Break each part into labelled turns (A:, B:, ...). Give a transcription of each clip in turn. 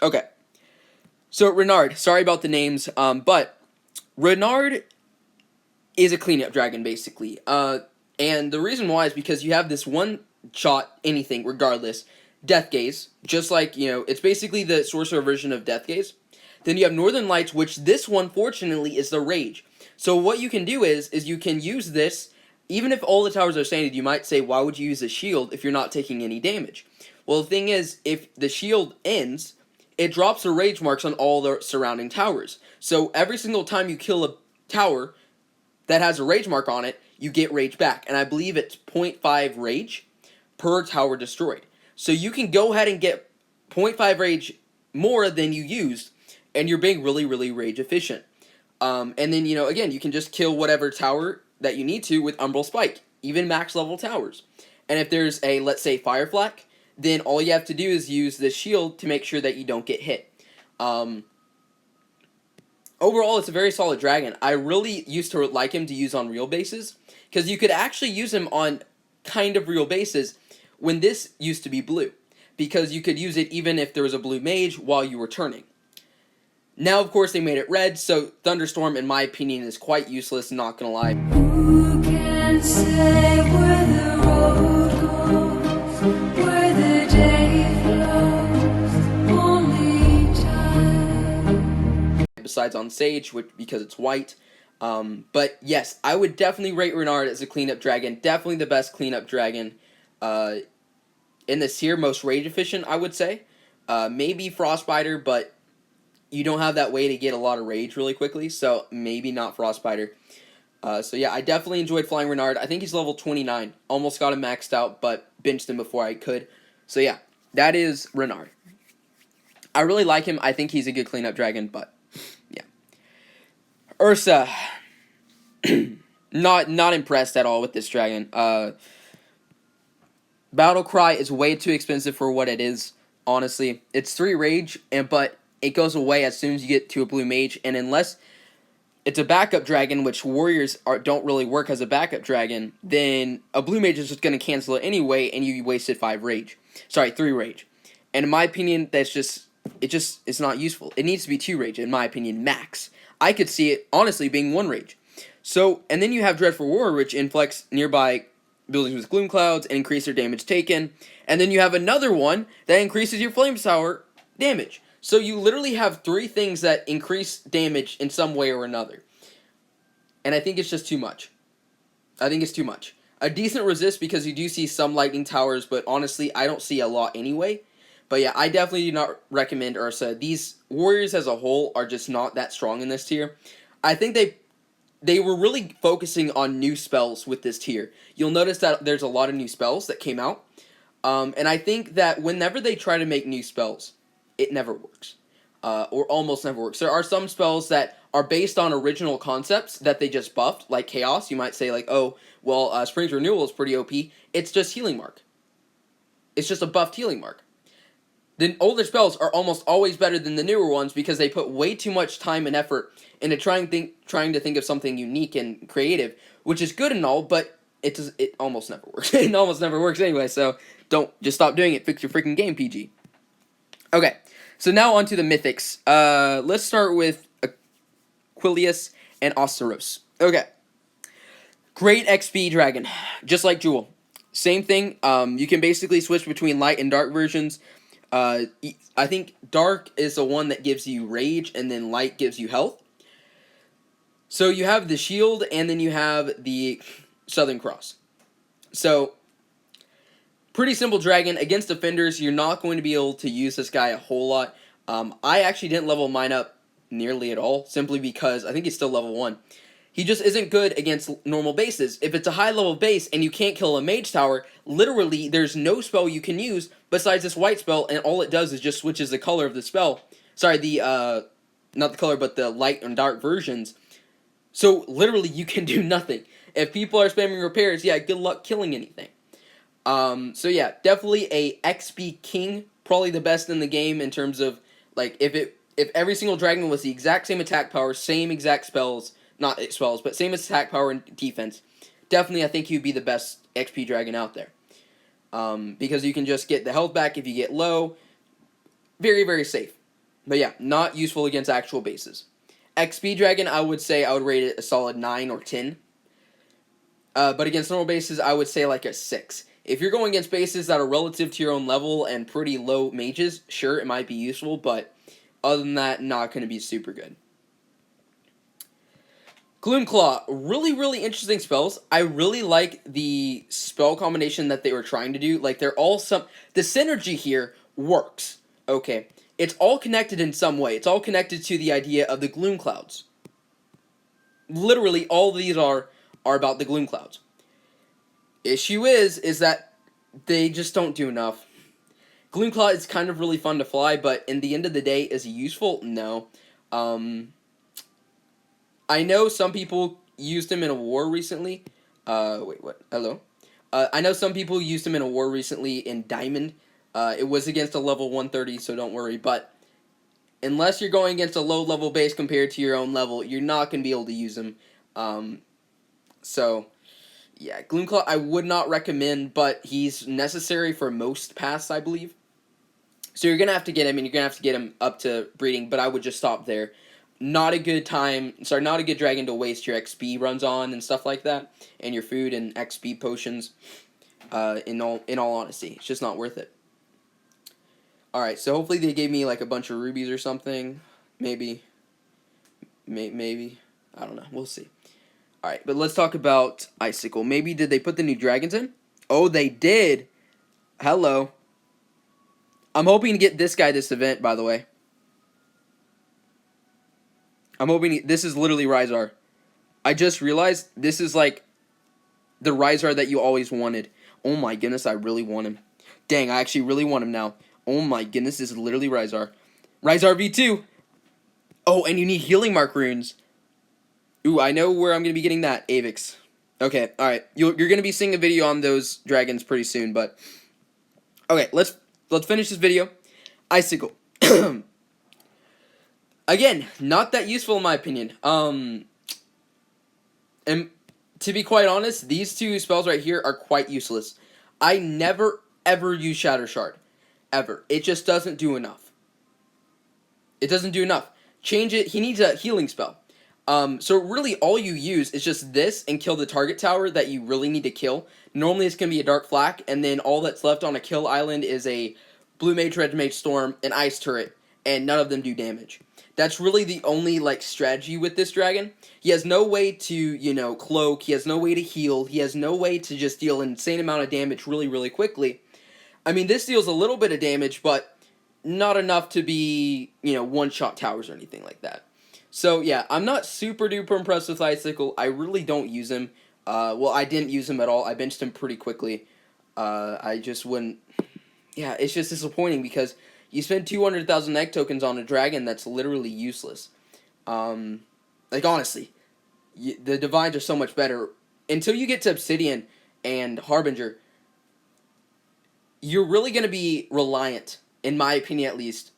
A: Okay. So Renard, sorry about the names, but Renard is a cleanup dragon basically. And the reason why is because you have this one shot anything regardless, Death Gaze, just like it's basically the sorcerer version of Death Gaze. Then you have Northern Lights, which this one fortunately is the Rage. So what you can do is you can use this. Even if all the towers are sanded, you might say, why would you use a shield if you're not taking any damage? Well, the thing is, if the shield ends, it drops the rage marks on all the surrounding towers. So every single time you kill a tower that has a rage mark on it, you get rage back. And I believe it's 0.5 rage per tower destroyed. So you can go ahead and get 0.5 rage more than you used, and you're being really, really rage efficient. And then, again, you can just kill whatever tower that you need to with Umbral Spike, even max level towers. And if there's a, let's say, Fire Flak, then all you have to do is use the shield to make sure that you don't get hit. Overall, it's a very solid dragon. I really used to like him to use on real bases, because you could actually use him on kind of real bases when this used to be blue, because you could use it even if there was a blue mage while you were turning. Now, of course, they made it red, so Thunderstorm, in my opinion, is quite useless, not gonna lie.
B: Who can say where the road goes, where the day flows, only time.
A: Besides on Sage, because it's white. But yes, I would definitely rate Renard as a cleanup dragon. Definitely the best cleanup dragon in this tier. Most rage efficient, I would say. Maybe Frostbiter, but you don't have that way to get a lot of rage really quickly, so maybe not Frostbiter. So yeah, I definitely enjoyed flying Renard. I think he's level 29. Almost got him maxed out, but benched him before I could. So yeah, that is Renard. I really like him. I think he's a good cleanup dragon, but yeah. Ursa. Not impressed at all with this dragon. Battle Cry is way too expensive for what it is, honestly. It's 3 rage, but it goes away as soon as you get to a blue mage, and unless it's a backup dragon, which warriors don't really work as a backup dragon, then a blue mage is just going to cancel it anyway, and you wasted 5 rage. Sorry, 3 rage. And in my opinion, it's not useful. It needs to be 2 rage, in my opinion, max. I could see it, honestly, being 1 rage. So, and then you have Dreadful Warrior, which inflicts nearby buildings with Gloomclouds and increase their damage taken. And then you have another one that increases your Flame Tower damage. So you literally have 3 things that increase damage in some way or another. And I think it's just too much. I think it's too much. A decent resist, because you do see some lightning towers, but honestly, I don't see a lot anyway. But yeah, I definitely do not recommend Ursa. These warriors as a whole are just not that strong in this tier. I think they were really focusing on new spells with this tier. You'll notice that there's a lot of new spells that came out. And I think that whenever they try to make new spells, it never works. Or almost never works. There are some spells that are based on original concepts that they just buffed, like Chaos. You might say, like, oh, well, Spring's Renewal is pretty OP. It's just Healing Mark. It's just a buffed Healing Mark. The older spells are almost always better than the newer ones because they put way too much time and effort into trying to think of something unique and creative, which is good and all, but it almost never works. It almost never works anyway, so just stop doing it. Fix your freaking game, PG. Okay, so now on to the mythics. Let's start with Quillleus and Osteros. Okay. Great XP dragon, just like Jewel. Same thing, you can basically switch between light and dark versions. I think dark is the one that gives you rage, and then light gives you health. So you have the shield, and then you have the Southern Cross. So, pretty simple dragon. Against defenders, you're not going to be able to use this guy a whole lot. I actually didn't level mine up nearly at all, simply because I think he's still level 1. He just isn't good against normal bases. If it's a high level base and you can't kill a mage tower, literally there's no spell you can use besides this white spell, and all it does is just switches the color of the spell. Sorry, not the color, but the light and dark versions. So literally you can do nothing. If people are spamming repairs, yeah, good luck killing anything. So yeah, definitely a XP king, probably the best in the game in terms of, like, if every single dragon was the exact same attack power, same exact spells, not spells, but same attack power and defense, definitely I think he'd be the best XP dragon out there. Because you can just get the health back if you get low. Very, very safe. But yeah, not useful against actual bases. XP Dragon, I would say I would rate it a solid 9 or 10. But against normal bases, I would say like a 6. If you're going against bases that are relative to your own level and pretty low mages, sure, it might be useful, but other than that, not going to be super good. Gloomclaw, really, really interesting spells. I really like the spell combination that they were trying to do. Like, they're all the synergy here works, okay? It's all connected in some way. It's all connected to the idea of the Gloom Clouds. Literally, all of these are about the Gloom Clouds. Issue is that they just don't do enough. Gloomclaw is kind of really fun to fly, but in the end of the day, is he useful? No. I know some people used him in a war recently. Wait, what? Hello? I know some people used him in a war recently in Diamond. It was against a level 130, so don't worry. But unless you're going against a low-level base compared to your own level, you're not going to be able to use him. So, yeah, Gloomclaw I would not recommend, but he's necessary for most paths, I believe. So you're going to have to get him, and you're going to have to get him up to breeding, but I would just stop there. Not a good dragon to waste your XP runs on and stuff like that, and your food and XP potions, in all honesty. It's just not worth it. Alright, so hopefully they gave me like a bunch of rubies or something. Maybe. Maybe. I don't know. We'll see. Alright, but let's talk about Icicle. Maybe did they put the new dragons in? Oh, they did. Hello. I'm hoping to get this guy this event, by the way. I'm hoping this is literally Rysar. I just realized this is like the Rysar that you always wanted. Oh my goodness, I really want him. Dang, I actually really want him now. Oh my goodness, this is literally Rysar. Rysar V2. Oh, and you need healing mark runes. Ooh, I know where I'm going to be getting that. Avix. Okay, alright. You're going to be seeing a video on those dragons pretty soon, but... Okay, let's finish this video. Icicle. Again, not that useful in my opinion. And to be quite honest, these two spells right here are quite useless. I never, ever use Shatter Shard. Ever. It just doesn't do enough. It doesn't do enough. Change it. He needs a healing spell. So really all you use is just this and kill the target tower that you really need to kill. Normally it's going to be a Dark Flak, and then all that's left on a kill island is a Blue Mage, Red Mage Storm, an Ice Turret, and none of them do damage. That's really the only, like, strategy with this dragon. He has no way to, you know, cloak. He has no way to heal. He has no way to just deal an insane amount of damage really, really quickly. I mean, this deals a little bit of damage, but not enough to be, you know, one-shot towers or anything like that. So, yeah, I'm not super duper impressed with Icicle. I really don't use him. Well, I didn't use him at all. I benched him pretty quickly. I just wouldn't... Yeah, it's just disappointing because you spend 200,000 egg tokens on a dragon that's literally useless. Like, honestly, the Divines are so much better. Until you get to Obsidian and Harbinger, you're really going to be reliant, in my opinion at least,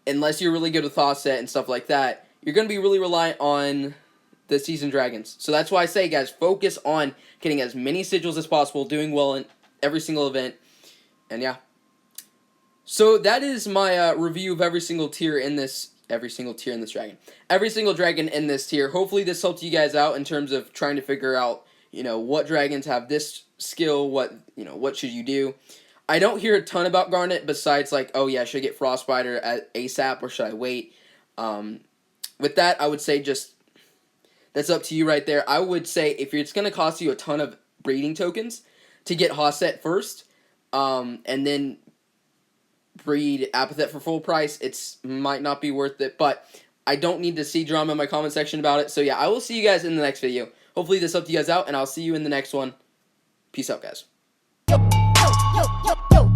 A: unless you're really good with Offset and stuff like that, you're going to be really reliant on the Seasoned Dragons. So that's why I say, guys, focus on getting as many sigils as possible, doing well in every single event, and yeah. So that is my review of every single tier in this dragon. Every single dragon in this tier. Hopefully this helped you guys out in terms of trying to figure out, you know, what dragons have this skill, what should you do. I don't hear a ton about Garnet besides like, oh yeah, should I get Frostbiter at ASAP or should I wait? With that, I would say just, that's up to you right there. I would say if it's going to cost you a ton of breeding tokens to get Hosset first, and then breed Apathet for full price, it's might not be worth it, but I don't need to see drama in my comment section about it. So yeah, I will see you guys in the next video. Hopefully this helped you guys out, and I'll see you in the next one. Peace out, guys.
C: Yo, yo, yo, yo, yo.